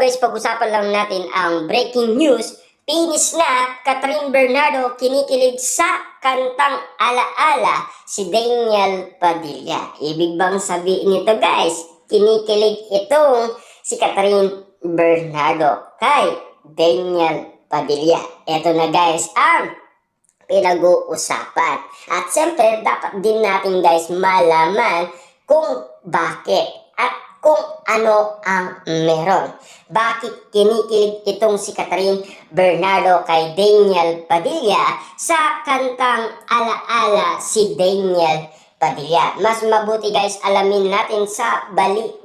guys, pag-usapan lang natin ang breaking news. Finish na Catherine Bernardo kinikilig sa kantang Alaala si Daniel Padilla. Ibig bang sabihin nito guys, kinikilig itong si Catherine Bernardo kay Daniel Padilla. Ito na guys ang pinag-uusapan. At siyempre, dapat din natin guys malaman kung bakit at kung ano ang meron. Bakit kinikilig itong si Catherine Bernardo kay Daniel Padilla sa kantang Alaala si Daniel Padilla. Mas mabuti guys alamin natin sa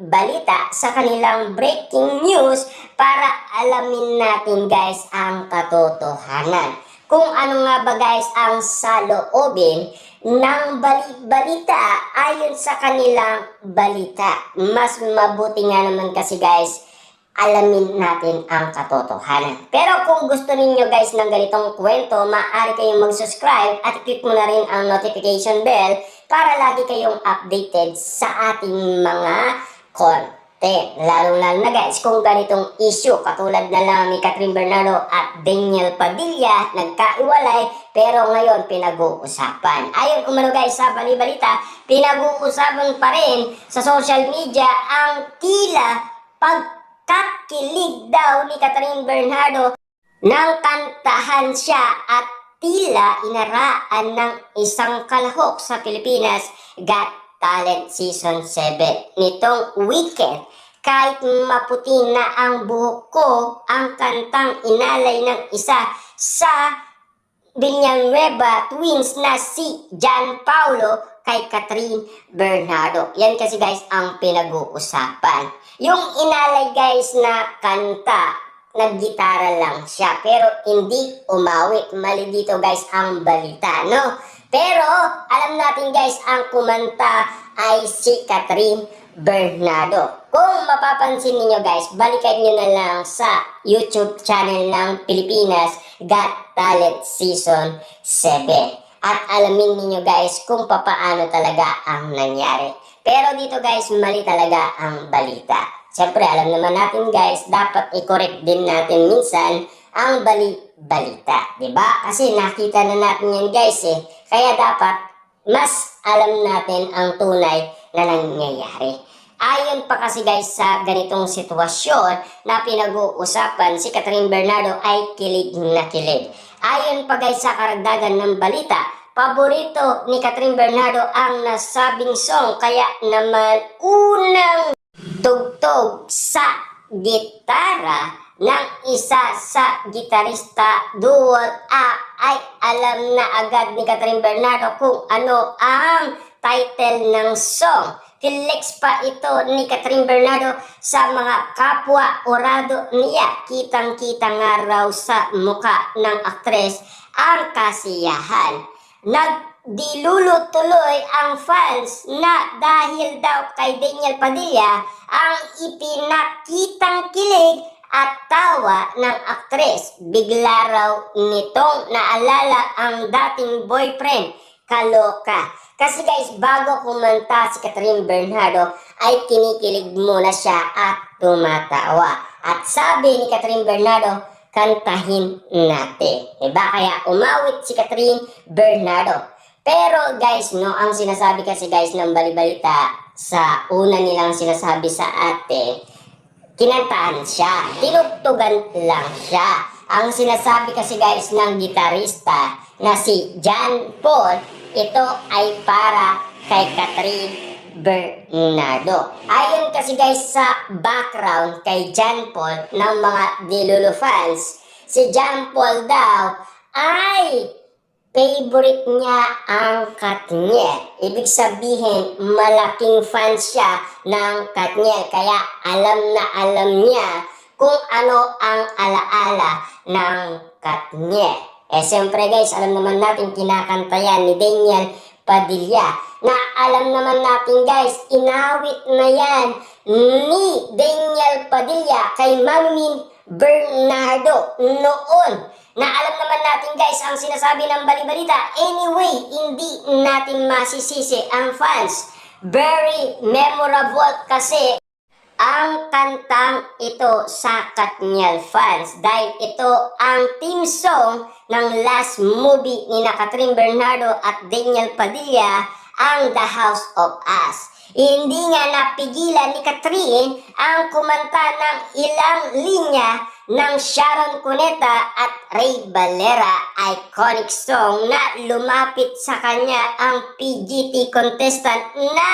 balita sa kanilang breaking news para alamin natin guys ang katotohanan. Kung ano nga ba guys ang saloobin ng balita ayon sa kanilang balita. Mas mabuti nga naman kasi guys alamin natin ang katotohanan. Pero kung gusto ninyo guys ng ganitong kwento, maaari kayong mag-subscribe at i-click mo na rin ang notification bell para lagi kayong updated sa ating mga content. Lalo-lalo na guys kung ganitong issue katulad na lang ni Catherine Bernardo at Daniel Padilla nagkaiwalay pero ngayon pinag-uusapan. Ayon umano guys sa balita, pinag-uusapan pa rin sa social media ang tila pagkakilig daw ni Catherine Bernardo nang kantahan siya at tila inaraan ng isang kalahok sa Pilipinas Got Talent Season 7 nitong weekend. Kahit maputi na ang buhok ko, ang kantang inalay ng isa sa Villanueva twins na si John Paulo kay Catherine Bernardo. Yan kasi guys ang pinag-uusapan. Yung inalay guys na kanta, naggitara lang siya pero hindi umawit. Mali dito guys ang balita, no? Pero alam natin guys ang kumanta ay si Catherine Bernardo. Kung mapapansin niyo guys, balikan niyo na lang sa YouTube channel ng Pilipinas Got Talent Season 7. At alamin niyo guys kung papaano talaga ang nangyari. Pero dito guys, mali talaga ang balita. Siyempre alam naman natin guys, dapat i-correct din natin minsan ang balita, diba? Kasi nakita na natin yan guys eh. Kaya dapat mas alam natin ang tunay na nangyayari. Ayon pa kasi guys sa ganitong sitwasyon na pinag-uusapan, si Catherine Bernardo ay kilig na kilig. Ayon pa guys sa karagdagan ng balita, paborito ni Catherine Bernardo ang nasabing song. Kaya naman unang tugtog sa gitara ng isa sa gitarista dual act ay alam na agad ni Catherine Bernardo kung ano ang title ng song. Flex pa ito ni Catherine Bernardo sa mga kapwa orado niya. Kitang-kita nga raw sa muka ng aktres ang kasiyahan. Nagdilulo tuloy ang fans na dahil daw kay Daniel Padilla ang ipinakitang kilig at tawa ng aktres. Bigla raw nitong naalala ang dating boyfriend. Kaloka. Kasi guys, bago kumanta si Catherine Bernardo ay kinikilig muna siya at tumatawa. At sabi ni Catherine Bernardo, kantahin natin. Diba? Kaya umawit si Catherine Bernardo. Pero guys, no, ang sinasabi kasi guys ng balita sa una nilang sinasabi sa atin, kinantahan siya, tinugtugan lang siya. Ang sinasabi kasi guys ng gitarista na si John Paul, ito ay para kay Catherine Bernardo. Ayon kasi guys sa background kay John Paul ng mga Dilulo fans, si John Paul daw ay favorite niya ang Katniel. Ibig sabihin, malaking fan siya ng Katniel. Kaya alam na alam niya kung ano ang alaala ng Katniel. Eh siyempre guys, alam naman natin kinakanta yan ni Daniel Padilla. Na alam naman natin guys, inawit na yan ni Daniel Padilla kay Mami Bernardo noon. Na alam naman natin guys ang sinasabi ng balita. Anyway, hindi natin masisisi ang fans. Very memorable kasi ang kantang ito sa Katniel fans dahil ito ang theme song ng last movie ni Catherine Bernardo at Daniel Padilla, ang The House of Us. Hindi nga napigilan ni Catherine ang kumanta ng ilang linya ng Sharon Cuneta at Ray Valera iconic song na lumapit sa kanya ang PGT contestant na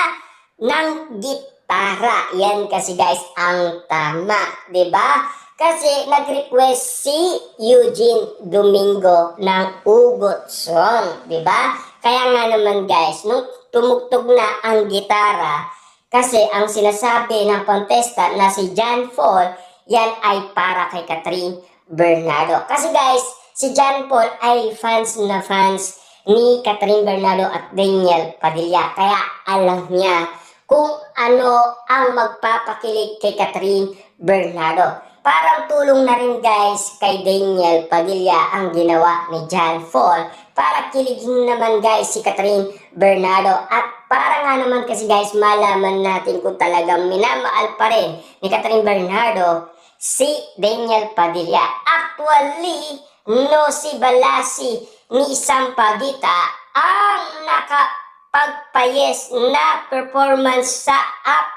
ng gitara. Yan kasi guys ang tama, 'di ba? Kasi nag-request si Eugene Domingo ng Ugot Song, 'di ba? Kaya nga naman guys, nung tumugtog na ang gitara, kasi ang sinasabi ng contestant na si John Paul, yan ay para kay Catherine Bernardo. Kasi guys, si John Paul ay fans na fans ni Catherine Bernardo at Daniel Padilla. Kaya alam niya kung ano ang magpapakilig kay Catherine Bernardo. Parang tulong na rin guys kay Daniel Padilla ang ginawa ni John Paul para kiligin naman guys si Catherine Bernardo at para nga naman kasi guys malaman natin kung talagang minamahal pa rin ni Catherine Bernardo si Daniel Padilla. Actually, no si Balasi ni Sampaguita ang nakapagpayes na performance sa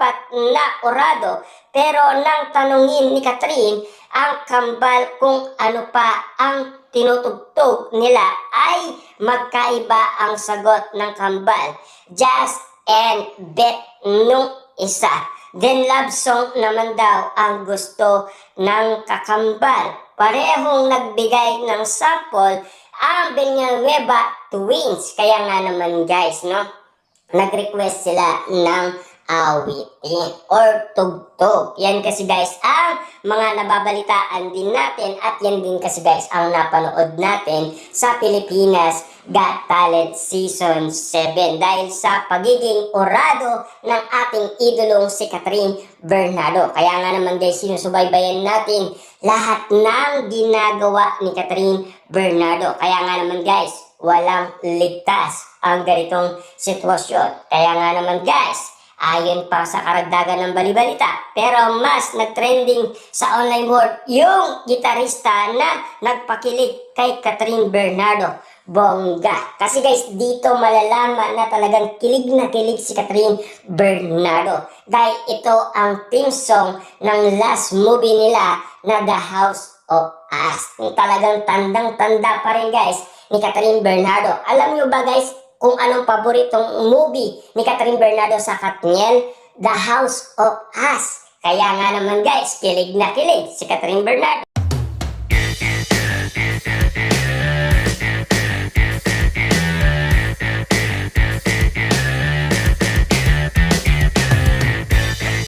4 na orado. Pero nang tanungin ni Catherine ang kambal kung ano pa ang tinutugtog nila ay magkaiba ang sagot ng kambal. Just and bet nung isa. Then love song naman daw ang gusto ng kakambal. Parehong nagbigay ng sample ang Villanueva Twins. Kaya nga naman guys, no? Nag-request sila ng awitin or tugtog. Yan kasi guys ang mga nababalitaan din natin at yan din kasi guys ang napanood natin sa Pilipinas Got Talent Season 7 dahil sa pagiging orado ng ating idolong si Catherine Bernardo. Kaya nga naman guys sinusubaybayan natin lahat ng ginagawa ni Catherine Bernardo. Kaya nga naman guys walang ligtas ang ganitong sitwasyon. Kaya nga naman guys, ayon pa sa karagdagan ng balibalita, pero mas nag-trending sa online world yung gitarista na nagpakilig kay Catherine Bernardo. Bongga. Kasi guys, dito malalaman na talagang kilig na kilig si Catherine Bernardo. Dahil ito ang theme song ng last movie nila na The House of Us. Talagang tandang-tanda pa rin guys ni Catherine Bernardo. Alam nyo ba guys kung anong paboritong movie ni Catherine Bernardo sa Katniel? The House of Us. Kaya nga naman guys, kilig na kilig si Catherine Bernardo.